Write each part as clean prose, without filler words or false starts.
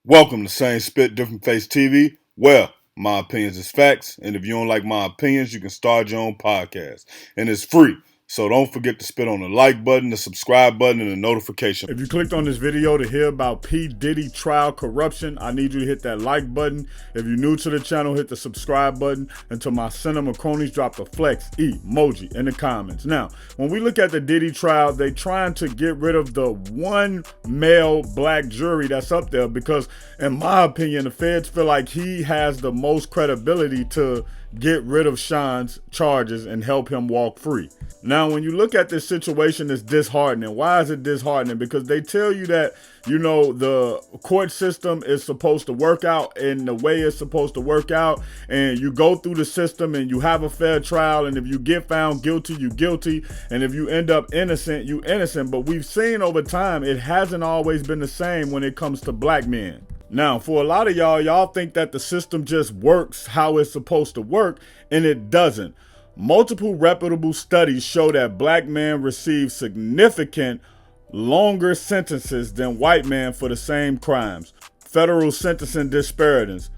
Welcome to Same Spit, Different Face TV. Well, my opinions is facts, and if you don't like my opinions, you can start your own podcast. And it's free. So don't forget to spit on the like button, the subscribe button, and the notification. If you clicked on this video to hear about P. Diddy trial corruption, I need you to hit that like button. If you're new to the channel, hit the subscribe button. And to my cinema cronies, drop the flex emoji in the comments. Now, when we look at the Diddy trial, they trying to get rid of the one male black jury that's up there because, in my opinion, the feds feel like he has the most credibility to get rid of Sean's charges and help him walk free. Now, when you look at this situation, it's disheartening. Why is it disheartening? Because they tell you that, the court system is supposed to work out in the way it's supposed to work out. And you go through the system and you have a fair trial. And if you get found guilty, you guilty. And if you end up innocent, you innocent. But we've seen over time, it hasn't always been the same when it comes to black men. Now, for a lot of y'all think that the system just works how it's supposed to work, and it doesn't. Multiple reputable studies show that black men receive significant longer sentences than white men for the same crimes. Federal sentencing disparities.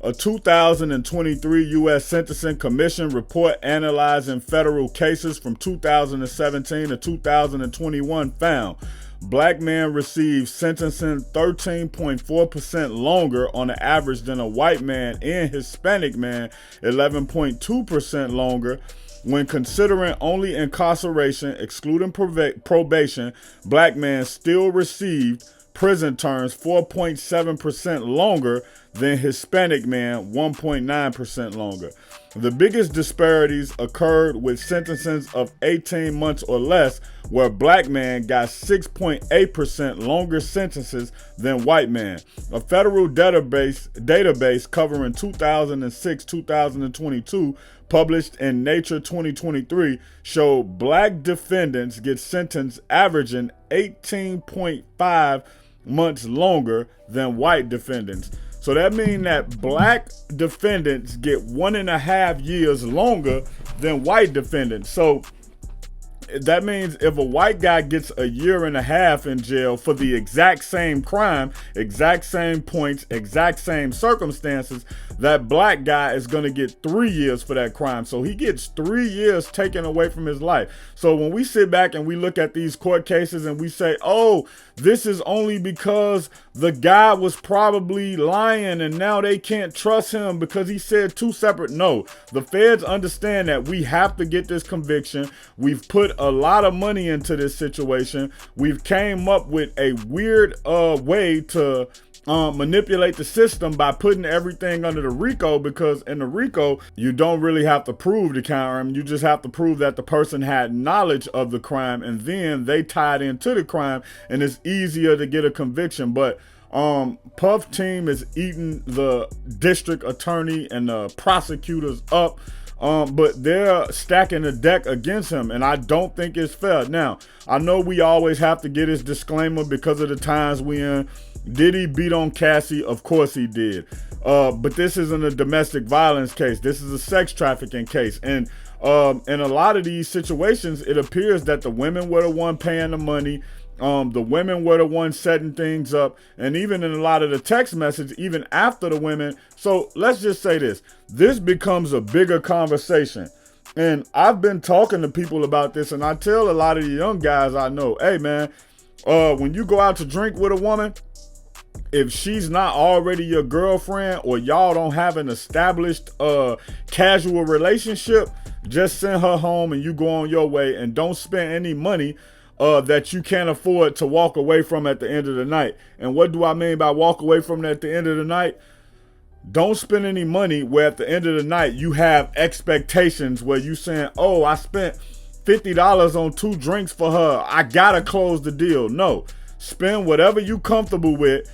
A 2023 U.S. Sentencing Commission report analyzing federal cases from 2017 to 2021 found black men receive sentencing 13.4% longer on the average than a white man, and Hispanic man 11.2% longer. When considering only incarceration, excluding probation, black men still received prison terms 4.7% longer than Hispanic man 1.9% longer. The biggest disparities occurred with sentences of 18 months or less, where black man got 6.8% longer sentences than white man. A federal database covering 2006-2022 published in Nature 2023 showed black defendants get sentenced averaging 18.5 months longer than white defendants. So that means that black defendants get 1.5 years longer than white defendants. So that means if a white guy gets 1.5 years in jail for the exact same crime, exact same points, exact same circumstances, that black guy is going to get 3 years for that crime. So he gets 3 years taken away from his life. So when we sit back and we look at these court cases and we say, oh, this is only because the guy was probably lying and now they can't trust him because he said two separate. No, the feds understand that we have to get this conviction. We've put a lot of money into this situation. We've came up with a weird way to manipulate the system by putting everything under the RICO, because in the RICO, you don't really have to prove the crime. You just have to prove that the person had knowledge of the crime and then they tied into the crime, and it's easier to get a conviction. But Puff team is eating the district attorney and the prosecutors up. But they're stacking the deck against him, and I don't think it's fair. Now, I know we always have to get his disclaimer because of the times we in. Did he beat on Cassie? Of course he did. But this isn't a domestic violence case. This is a sex trafficking case. And in a lot of these situations, it appears that the women were the one paying the money. The women were the ones setting things up. And even in a lot of the text message, even after the women. So let's just say this. This becomes a bigger conversation. And I've been talking to people about this, and I tell a lot of the young guys I know, hey man, when you go out to drink with a woman, if she's not already your girlfriend or y'all don't have an established casual relationship, just send her home and you go on your way, and don't spend any money that you can't afford to walk away from at the end of the night. And what do I mean by walk away from at the end of the night? Don't spend any money where at the end of the night you have expectations where you saying, oh, I spent $50 on 2 drinks for her, I gotta close the deal. No, spend whatever you comfortable with,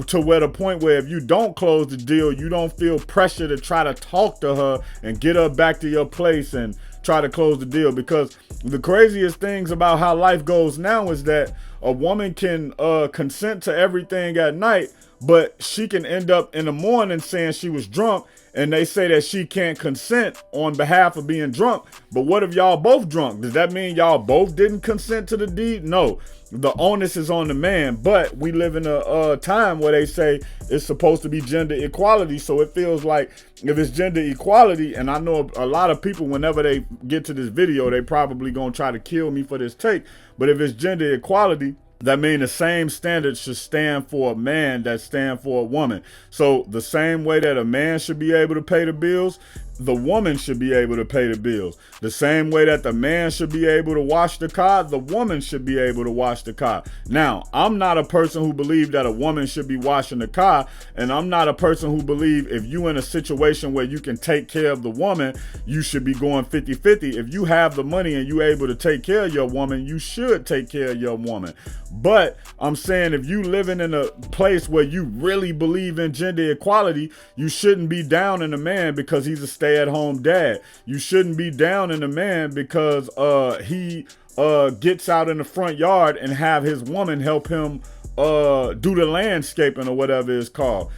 to where the point where if you don't close the deal, you don't feel pressure to try to talk to her and get her back to your place and try to close the deal. Because the craziest things about how life goes now is that a woman can consent to everything at night, but she can end up in the morning saying she was drunk, and they say that she can't consent on behalf of being drunk. But what if y'all both drunk? Does that mean y'all both didn't consent to the deed? No. The onus is on the man. But we live in a time where they say it's supposed to be gender equality. So it feels like if it's gender equality, and I know a lot of people, whenever they get to this video, they probably gonna try to kill me for this take. But if it's gender equality, that means the same standards should stand for a man that stand for a woman. So the same way that a man should be able to pay the bills, the woman should be able to pay the bills. The same way that the man should be able to wash the car, the woman should be able to wash the car. Now, I'm not a person who believes that a woman should be washing the car, and I'm not a person who believes if you in a situation where you can take care of the woman, you should be going 50-50. If you have the money and you're able to take care of your woman, you should take care of your woman. But I'm saying if you living in a place where you really believe in gender equality, you shouldn't be down in a man because he's a stay-at-home dad. You shouldn't be down in a man because he gets out in the front yard and have his woman help him do the landscaping or whatever it's called.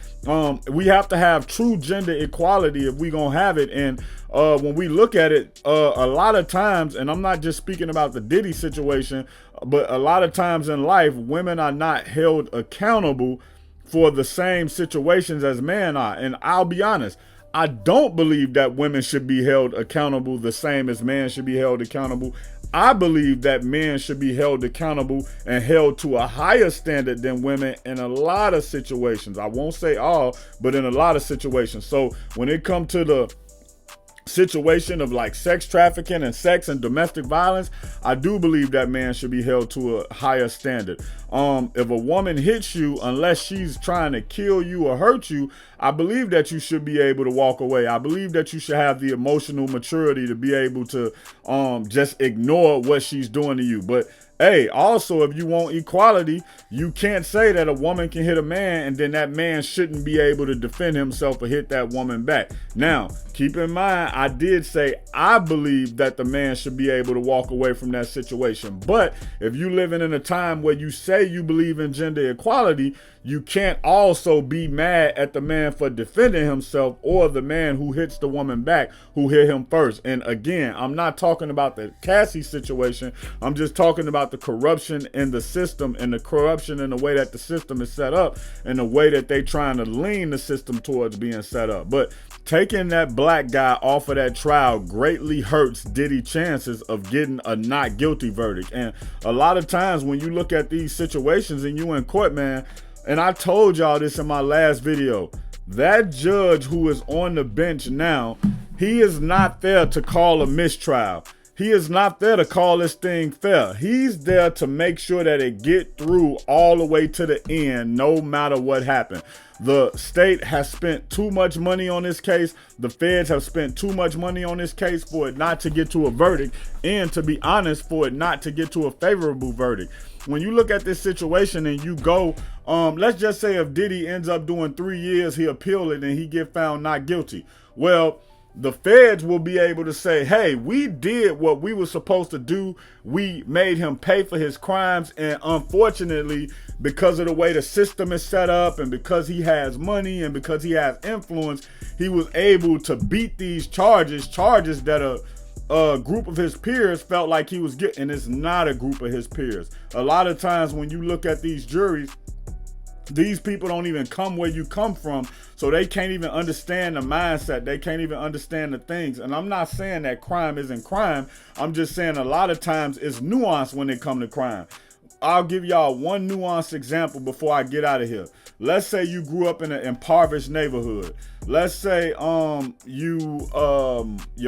We have to have true gender equality if we gonna have it. And when we look at it, a lot of times, and I'm not just speaking about the Diddy situation, but a lot of times in life, women are not held accountable for the same situations as men are. And I'll be honest, I don't believe that women should be held accountable the same as men should be held accountable. I believe that men should be held accountable and held to a higher standard than women in a lot of situations. I won't say all, but in a lot of situations. So when it comes to the situation of like sex trafficking and sex and domestic violence, I do believe that man should be held to a higher standard. If a woman hits you, unless she's trying to kill you or hurt you, I believe that you should be able to walk away. I believe that you should have the emotional maturity to be able to just ignore what she's doing to you. But hey, also, if you want equality, you can't say that a woman can hit a man and then that man shouldn't be able to defend himself or hit that woman back. Now, keep in mind, I did say I believe that the man should be able to walk away from that situation. But if you living in a time where you say you believe in gender equality, you can't also be mad at the man for defending himself or the man who hits the woman back who hit him first. And again, I'm not talking about the Cassie situation. I'm just talking about the corruption in the system and the corruption in the way that the system is set up and the way that they trying to lean the system towards being set up. But taking that black guy off of that trial greatly hurts Diddy's chances of getting a not guilty verdict. And a lot of times when you look at these situations and you in court, man, and I told y'all this in my last video, that judge who is on the bench now, he is not there to call a mistrial. He is not there to call this thing fair. He's there to make sure that it get through all the way to the end, no matter what happened. The state has spent too much money on this case. The feds have spent too much money on this case for it not to get to a verdict, and to be honest, for it not to get to a favorable verdict. When you look at this situation and you go, let's just say if Diddy ends up doing 3 years, he appeal it and he get found not guilty. Well, the feds will be able to say, hey, we did what we were supposed to do. We made him pay for his crimes. And unfortunately, because of the way the system is set up and because he has money and because he has influence, he was able to beat these charges that a group of his peers felt like he was getting. And it's not a group of his peers. A lot of times when you look at these juries, these people don't even come where you come from, so they can't even understand the mindset. They can't even understand the things. And I'm not saying that crime isn't crime. I'm just saying a lot of times it's nuance when it comes to crime. I'll give y'all one nuanced example before I get out of here. Let's say you grew up in an impoverished neighborhood. Let's say your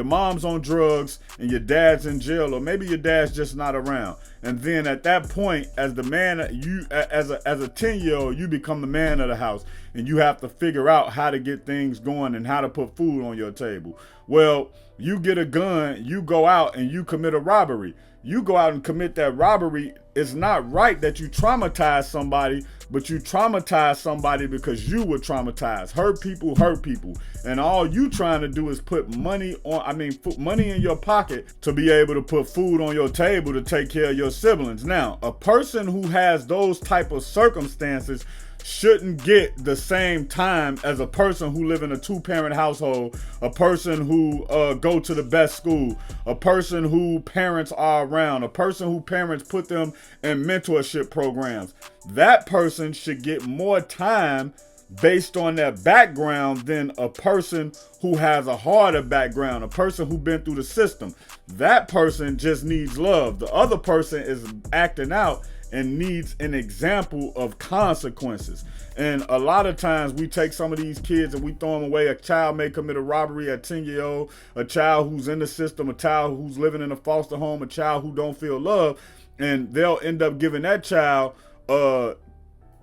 mom's on drugs and your dad's in jail, or maybe your dad's just not around. And then at that point, as the man, you as a 10-year-old, you become the man of the house, and you have to figure out how to get things going and how to put food on your table. Well, you get a gun, you go out and you commit a robbery. You go out and commit that robbery. It's not right that you traumatize somebody, but you traumatize somebody because you were traumatized. Hurt people. And all you trying to do is put money in your pocket to be able to put food on your table to take care of your siblings. Now, a person who has those type of circumstances shouldn't get the same time as a person who live in a 2-parent household, a person who go to the best school, a person who parents are around, a person who parents put them in mentorship programs. That person should get more time based on their background than a person who has a harder background, a person who's been through the system. That person just needs love. The other person is acting out and needs an example of consequences. And a lot of times we take some of these kids and we throw them away. A child may commit a robbery at 10-year-old, a child who's in the system, a child who's living in a foster home, a child who don't feel love, and they'll end up giving that child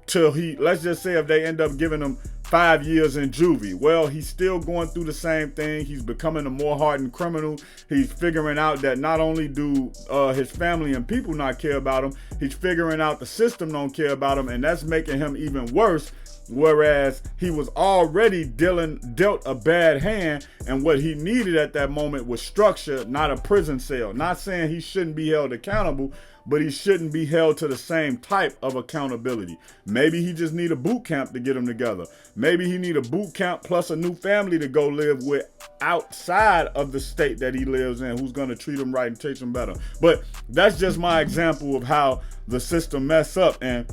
till let's just say if they end up giving him 5 years in juvie. Well, he's still going through the same thing. He's becoming a more hardened criminal. He's figuring out that not only do his family and people not care about him, he's figuring out the system don't care about him, and that's making him even worse. Whereas he was already dealt a bad hand, and what he needed at that moment was structure, not a prison cell. Not saying he shouldn't be held accountable, but he shouldn't be held to the same type of accountability. Maybe he just need a boot camp to get him together. Maybe he need a boot camp plus a new family to go live with outside of the state that he lives in, who's going to treat him right and teach him better. But that's just my example of how the system mess up. And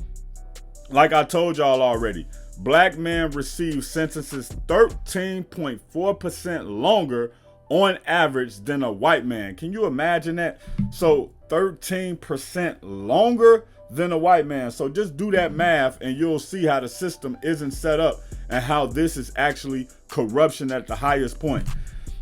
like I told y'all already, black men receive sentences 13.4% longer on average than a white man. Can you imagine that? So 13% longer than a white man. So just do that math and you'll see how the system isn't set up and how this is actually corruption at the highest point.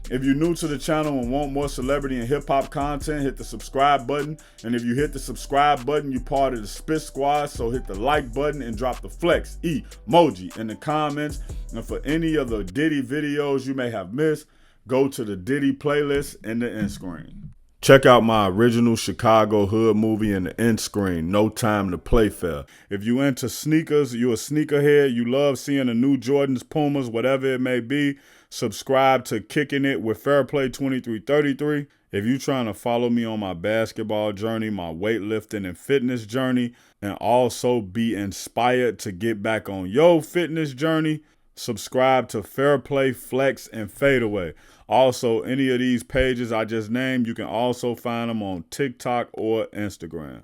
If you're new to the channel and want more celebrity and hip hop content, hit the subscribe button. And if you hit the subscribe button, you're part of the Spit Squad. So hit the like button and drop the flex emoji in the comments. And for any of the Diddy videos you may have missed, go to the Diddy playlist in the end screen. Check out my original Chicago hood movie in the end screen, No Time to Play Fair. If you into sneakers, you a sneakerhead, you love seeing the new Jordans, Pumas, whatever it may be, subscribe to Kicking It with Fairplay 2333. If you trying to follow me on my basketball journey, my weightlifting and fitness journey, and also be inspired to get back on your fitness journey, subscribe to Fairplay, Flex, and Fadeaway. Also, any of these pages I just named, you can also find them on TikTok or Instagram.